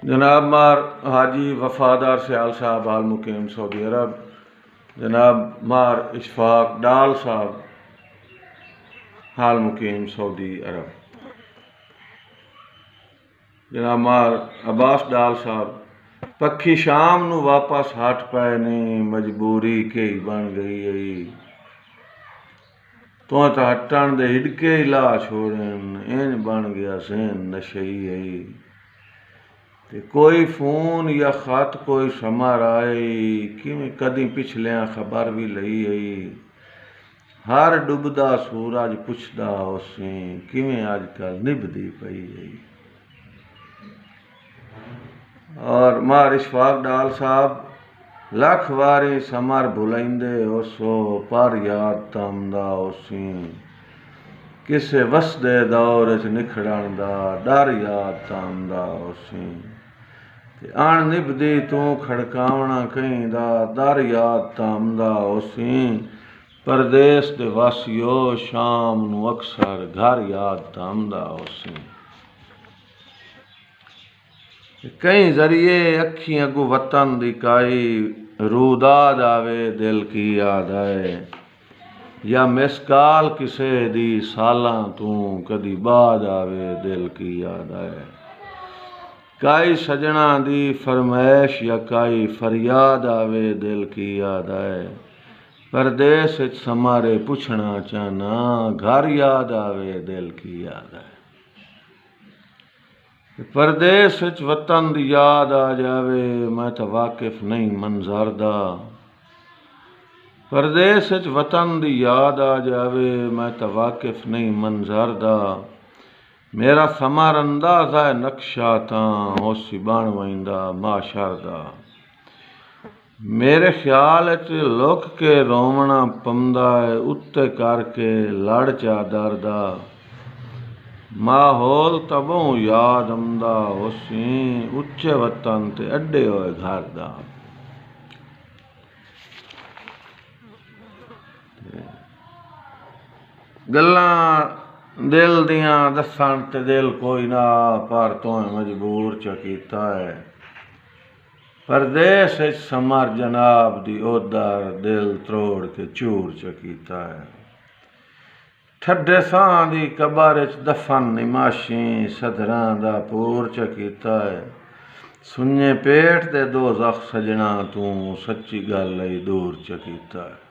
जनाब मार हाजी वफादार सयाल साहब हाल मुकीम सऊदी अरब, जनाब मार इशफाक डाल साहब हाल मुकीम सऊदी अरब, जनाब मार अब्बास डाल साहब पक्खी शाम नू वापस हट पए ने मजबूरी के बन गई आई तो हटन दे हिडके ही ला छोड़न इंज बन गया सेन नशई आई ते कोई फोन या खत कोई समार आई किवें कदी पिछलियां खबर भी लई आई हर डुबदा सूरज पुछदा उसे किवें अजकल निभदी पई आई। और मार इशफाक डाल साहब लख वारी समर भुलेंदे ओसो पर याद तमदा उसी किसे वसदे दौर च निखड़न दा डर याद तमदा उसी अण निभदी तू खड़कावना कहीं दा दर याद तमदा उसी परदेस दे वासियो शाम नू अक्सर घर याद तमदा उसी कई जरिए अखी अगू वतन दी काई रूदाद आवे दिल की याद आए या मिसकाल किसे दी सालां तू कदी बाद आवे दिल की याद आए काई सजना दी फरमैश या काई फरियाद आवे दिल की याद आए परदेस विच समारे पुछना चाहना घर याद आवे दिल की याद आए परदेस विच वतन दी याद आ जावे मैं तो वाकिफ नहीं मंजर दा परदेस विच वतन दी याद आ जावे मैं तो वाकिफ नहीं मंजर दा मेरा समार अंदाजा है नक्शा तां उसी बन वैंदा माशर दा मेरे ख्याल च लुक के रोवना पौंदा है उत्ते करके लड़ चादर दा माहौल तबों याद आंदा उसी उच्चे वतन ते अड्डे होए घर दा गल्लां दिल दियां दसन ते दिल कोई ना पर तों मजबूर च कीता है परदेस विच समर जनाब दी ओदर दिल त्रोड़ के चूर च कीता है ठड्डे सां दी कबर च दफन निमाशी सदरां दा पूर च कीता है सुन्ने पेट दे दो जख सजना तू सच्ची गल दूर च कीता है।